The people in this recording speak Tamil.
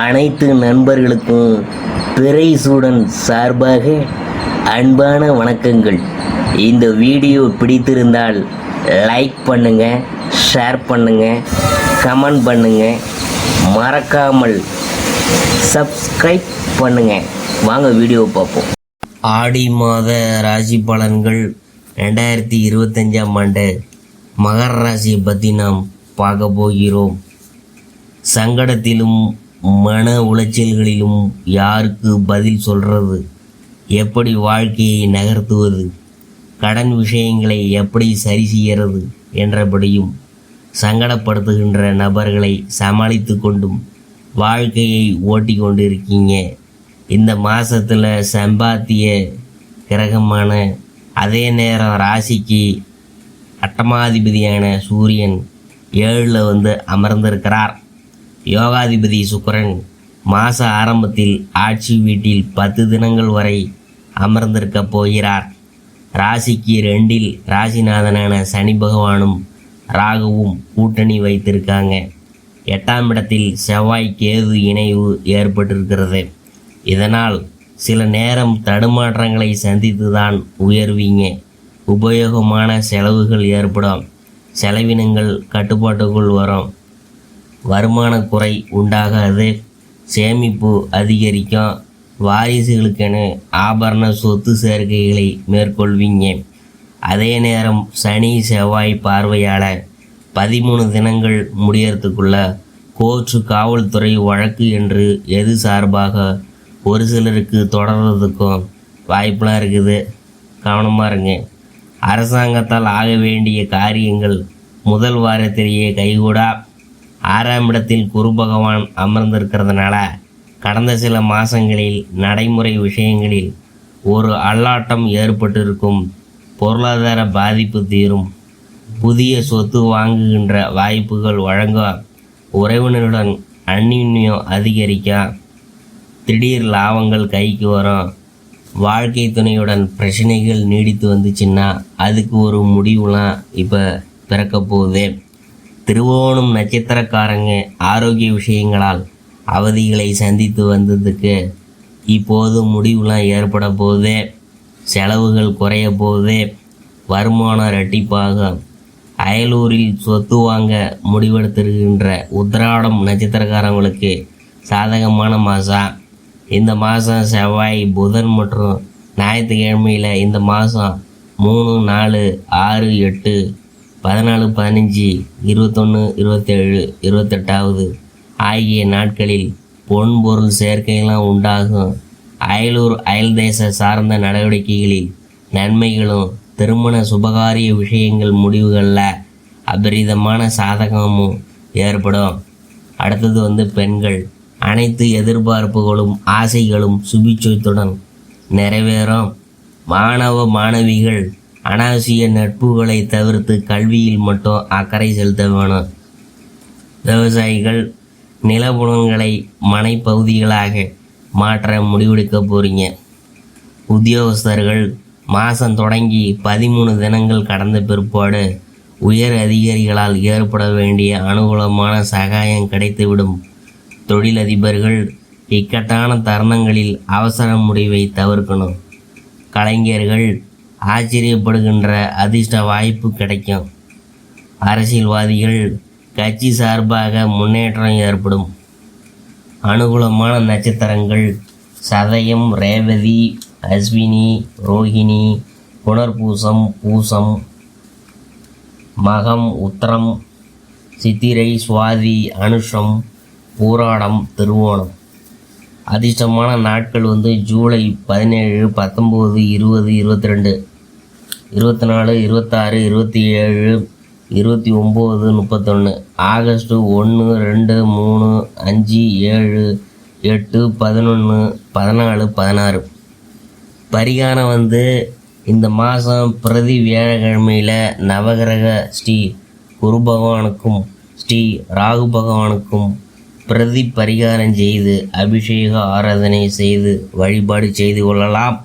அனைத்து நண்பர்களுக்கும் பிறைசூடன் சார்பாக அன்பான வணக்கங்கள். இந்த வீடியோ பிடித்திருந்தால் லைக் பண்ணுங்க, ஷேர் பண்ணுங்க, கமெண்ட் பண்ணுங்க, மறக்காமல் சப்ஸ்கிரைப் பண்ணுங்க. வாங்க வீடியோ பார்ப்போம். ஆடி மாத ராசி பலன்கள் 2025ஆம் ஆண்டு மகர ராசியை பற்றி நாம் பார்க்க போகிறோம். சங்கடத்திலும் மன உளைச்சல்களிலும் யாருக்கு பதில் சொல்கிறது, எப்படி வாழ்க்கையை நகர்த்துவது, கடன் விஷயங்களை எப்படி சரி செய்கிறது என்றபடியும் சங்கடப்படுத்துகின்ற நபர்களை சமாளித்து கொண்டும் வாழ்க்கையை ஓட்டி கொண்டிருக்கீங்க. இந்த மாதத்தில் சம்பாத்திய கிரகமான அதே நேரம் ராசிக்கு அட்டமாதிபதியான சூரியன் 7ல் அமர்ந்திருக்கிறார். யோகாதிபதி சுக்கிரன் மாத ஆரம்பத்தில் ஆட்சி வீட்டில் 10 தினங்கள் வரை அமர்ந்திருக்க போகிறார். ராசிக்கு 2ல் ராசிநாதனான சனி பகவானும் ராகுவும் கூட்டணி வைத்திருக்காங்க. 8ஆம் இடத்தில் செவ்வாய் கேது இணைவு ஏற்பட்டிருக்கிறது. இதனால் சில நேரம் தடுமாற்றங்களை சந்தித்து தான் உயர்வீங்க. உபயோகமான செலவுகள் ஏற்படும். செலவினங்கள் கட்டுப்பாட்டுக்குள் வரும். வருமான குறை உண்டாகாது. சேமிப்பு அதிகரிக்கும். வாரிசுகளுக்கென ஆபரண சொத்து சேர்க்கைகளை மேற்கொள்வீங்க. அதே நேரம் சனி செவ்வாய் பார்வையால் 13 தினங்கள் முடியறதுக்குள்ள கோர்ட்டு, காவல்துறை, வழக்கு என்று எது சார்பாக ஒரு சிலருக்கு தொடர்றதுக்கும் வாய்ப்பெலாம் இருக்குது. கவனமாக இருங்க. அரசாங்கத்தால் ஆக வேண்டிய காரியங்கள் முதல் வாரத்திலேயே கைகூடா. 6ஆம் இடத்தில் குரு பகவான் அமர்ந்திருக்கிறதுனால கடந்த சில மாதங்களில் நடைமுறை விஷயங்களில் ஒரு அல்லாட்டம் ஏற்பட்டிருக்கும். பொருளாதார பாதிப்பு தீரும். புதிய சொத்து வாங்குகின்ற வாய்ப்புகள் வழங்கும். உறவினருடன் அந்நியம் அதிகரிக்கும். திடீர் லாபங்கள் கைக்கு வரும். வாழ்க்கை துணையுடன் பிரச்சனைகள் நீடித்து வந்துச்சுன்னா அதுக்கு ஒரு முடிவுலாம் இப்போ பிறக்க போகுது. திருவோணம் நட்சத்திரக்காரங்க ஆரோக்கிய விஷயங்களால் அவதிகளை சந்தித்து வந்ததுக்கு இப்போது முடிவுலாம் ஏற்பட போகுது. செலவுகள் குறைய போகுது. வருமானம் இரட்டிப்பாகும். அயலூரில் சொத்து வாங்க முடிவெடுத்திருக்கின்ற உத்திராடம் நட்சத்திரக்காரங்களுக்கு சாதகமான மாதம். இந்த மாதம் செவ்வாய், புதன் மற்றும் ஞாயிற்றுக்கிழமையில் இந்த மாதம் 3, 4, 6, 8, 14, 15, 21, 27, 28 ஆகிய நாட்களில் பொன் பொருள் சேர்க்கையெல்லாம் உண்டாகும். அயலூர் அயல் தேச சார்ந்த நடவடிக்கைகளில் நன்மைகளும் திருமண சுபகாரிய விஷயங்கள் முடிவுகளில் அபரிதமான சாதகமும் ஏற்படும். அடுத்தது பெண்கள். அனைத்து எதிர்பார்ப்புகளும் ஆசைகளும் சுபிட்சத்துடன் நிறைவேறும். மாணவ மாணவிகள் அனாவசிய நட்புகளை தவிர்த்து கல்வியில் மட்டும் அக்கறை செலுத்த வேணும். விவசாயிகள் நிலப்புலங்களை மனைப்பகுதிகளாக மாற்ற முடிவெடுக்க போகிறீங்க. உத்தியோகஸ்தர்கள் மாதம் தொடங்கி 13 தினங்கள் கடந்த பிற்பாடு உயர் அதிகாரிகளால் ஏற்பட வேண்டிய அனுகூலமான சகாயம் கிடைத்துவிடும். தொழிலதிபர்கள் இக்கட்டான தருணங்களில் அவசர முடிவை தவிர்க்கணும். கலைஞர்கள் ஆச்சரியப்படுகின்ற அதிர்ஷ்ட வாய்ப்பு கிடைக்கும். அரசியல்வாதிகள் கட்சி சார்பாக முன்னேற்றம் ஏற்படும். அனுகூலமான நட்சத்திரங்கள் சதயம், ரேவதி, அஸ்வினி, ரோஹிணி, புனர்பூசம், பூசம், மகம், உத்திரம், சித்திரை, சுவாதி, அனுஷம், பூராடம், திருவோணம். அதிர்ஷ்டமான நாட்கள் ஜூலை 17, 19, 20, 22, 24, 26, 27, 29, 31, ஆகஸ்ட் 1, 2, 3, 5, 7, 8, 11, 14, 16. பரிகாரம் இந்த மாதம் பிரதி வியாழக்கிழமையில் நவகிரக ஸ்ரீ குரு பகவானுக்கும் ஸ்ரீ ராகு பகவானுக்கும் பிரதி பரிகாரம் செய்து அபிஷேக ஆராதனை செய்து வழிபாடு செய்து கொள்ளலாம்.